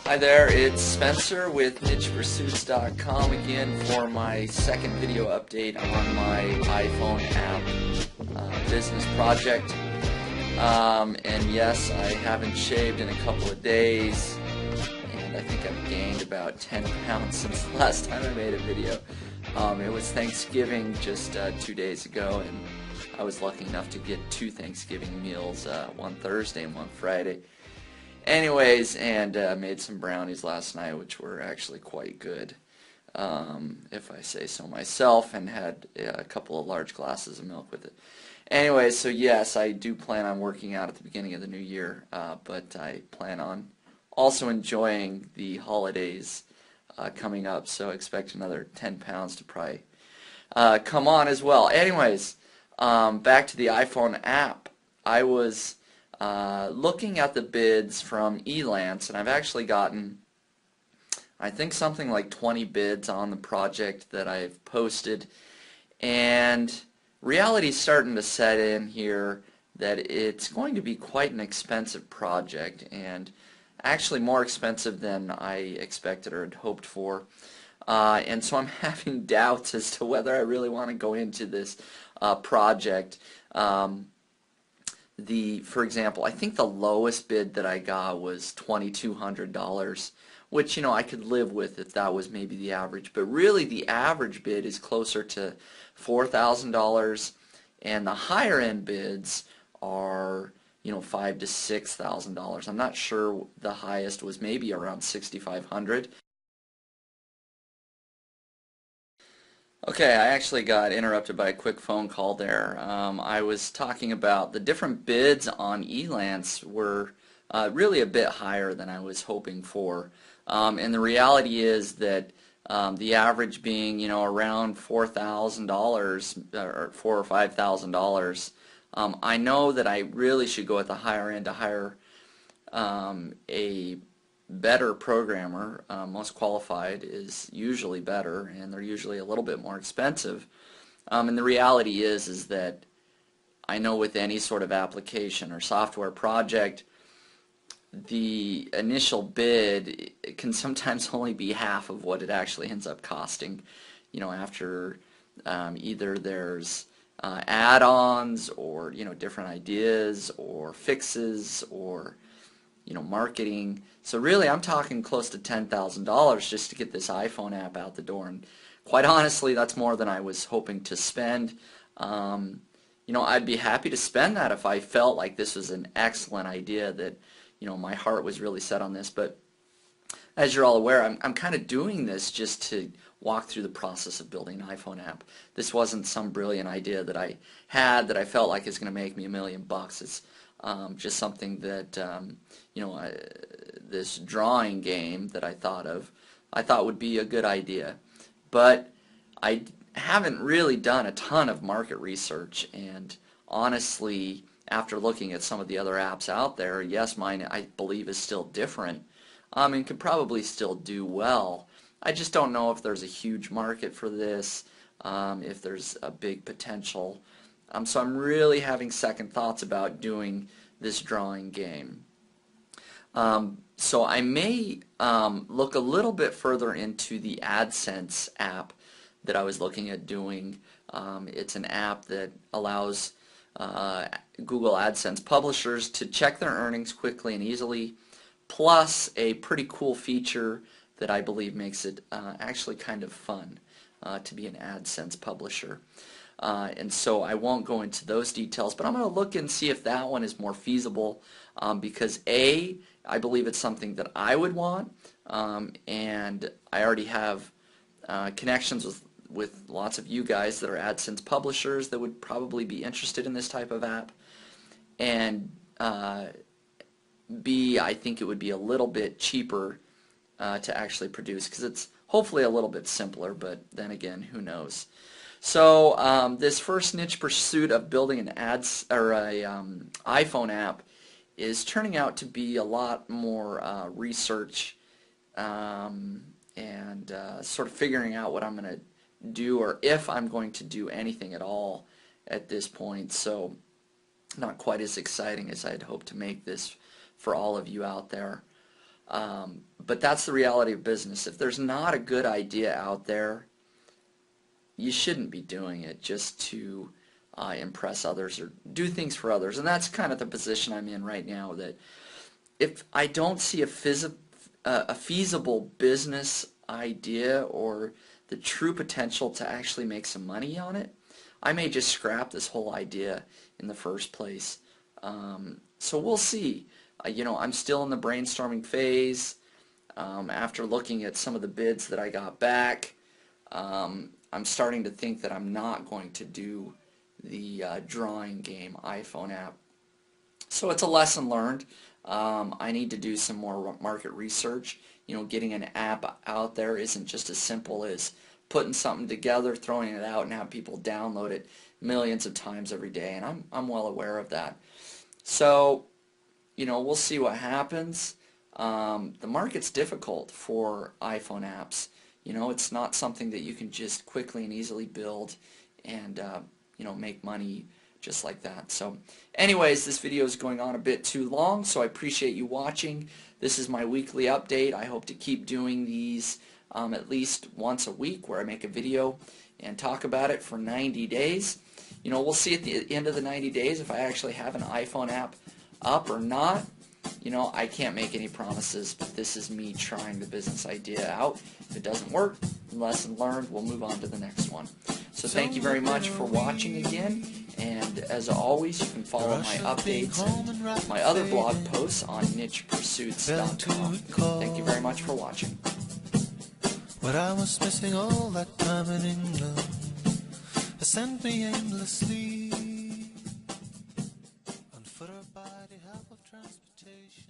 Hi there, it's Spencer with nichepursuits.com again for my second video update on my iPhone app business project. And yes, I haven't shaved in a couple of days, and I think I've gained about 10 pounds since the last time I made a video. It was Thanksgiving just 2 days ago, and I was lucky enough to get 2 Thanksgiving meals, one Thursday and one Friday. Anyways, and made some brownies last night, which were actually quite good, if I say so myself, and had a couple of large glasses of milk with it. Anyway, so yes, I do plan on working out at the beginning of the new year, but I plan on also enjoying the holidays coming up, so expect another 10 pounds to probably come on as well. Anyways, back to the iPhone app. I was looking at the bids from Elance, and I've actually gotten, I think, something like 20 bids on the project that I've posted, and reality's starting to set in here that it's going to be quite an expensive project, and actually more expensive than I expected or had hoped for. And so I'm having doubts as to whether I really want to go into this project. For example, I think the lowest bid that I got was $2,200, which, you know, I could live with if that was maybe the average. But really, the average bid is closer to $4,000, and the higher end bids are, you know, $5,000 to $6,000. I'm not sure. The highest was maybe around $6,500. Okay, I actually got interrupted by a quick phone call there. I was talking about the different bids on Elance were really a bit higher than I was hoping for. And the reality is that the average being, you know, around $4,000 or $4,000 or $5,000. I know that I really should go at the higher end to hire a better programmer. Most qualified is usually better, and they're usually a little bit more expensive. And the reality is that I know with any sort of application or software project, the initial bid can sometimes only be half of what it actually ends up costing. You know, after either there's add-ons or, you know, different ideas or fixes or, you know, marketing. So really, I'm talking close to $10,000 just to get this iPhone app out the door, and quite honestly, that's more than I was hoping to spend. You know, I'd be happy to spend that if I felt like this was an excellent idea, that, you know, my heart was really set on this. But as you're all aware, I'm kind of doing this just to walk through the process of building an iPhone app. This wasn't some brilliant idea that I had that I felt like is going to make me $1 million. It's just something that, you know, this drawing game that I thought would be a good idea. But I haven't really done a ton of market research, and honestly, after looking at some of the other apps out there, yes, mine I believe is still different, and could probably still do well. I just don't know if there's a huge market for this, if there's a big potential. So I'm really having second thoughts about doing this drawing game. So I may look a little bit further into the AdSense app that I was looking at doing. It's an app that allows Google AdSense publishers to check their earnings quickly and easily, plus a pretty cool feature that I believe makes it actually kind of fun to be an AdSense publisher. And so I won't go into those details, but I'm going to look and see if that one is more feasible, because A, I believe it's something that I would want, and I already have connections with lots of you guys that are AdSense publishers that would probably be interested in this type of app, and B, I think it would be a little bit cheaper to actually produce, because it's hopefully a little bit simpler, but then again, who knows. So this first niche pursuit of building an iPhone app is turning out to be a lot more research and sort of figuring out what I'm going to do, or if I'm going to do anything at all at this point. So not quite as exciting as I'd hoped to make this for all of you out there. But that's the reality of business. If there's not a good idea out there, you shouldn't be doing it just to impress others or do things for others. And that's kind of the position I'm in right now, that if I don't see a feasible business idea or the true potential to actually make some money on it, I may just scrap this whole idea in the first place. So we'll see. I'm still in the brainstorming phase. After looking at some of the bids that I got back, I'm starting to think that I'm not going to do the drawing game iPhone app. So it's a lesson learned. I need to do some more market research. Getting an app out there isn't just as simple as putting something together, throwing it out, and have people download it millions of times every day. And I'm well aware of that. So, we'll see what happens. The market's difficult for iPhone apps. It's not something that you can just quickly and easily build and make money just like that. So anyways, this video is going on a bit too long, so I appreciate you watching. This is my weekly update. I hope to keep doing these at least once a week, where I make a video and talk about it for 90 days. We'll see at the end of the 90 days if I actually have an iPhone app up or not. I can't make any promises, but this is me trying the business idea out. If it doesn't work, lesson learned, we'll move on to the next one. So thank you very much for watching again, and as always, you can follow my updates and my other blog posts on nichepursuits.com. Thank you very much for watching. What I was missing all that time in England sent me aimlessly on foot or by the help of transportation.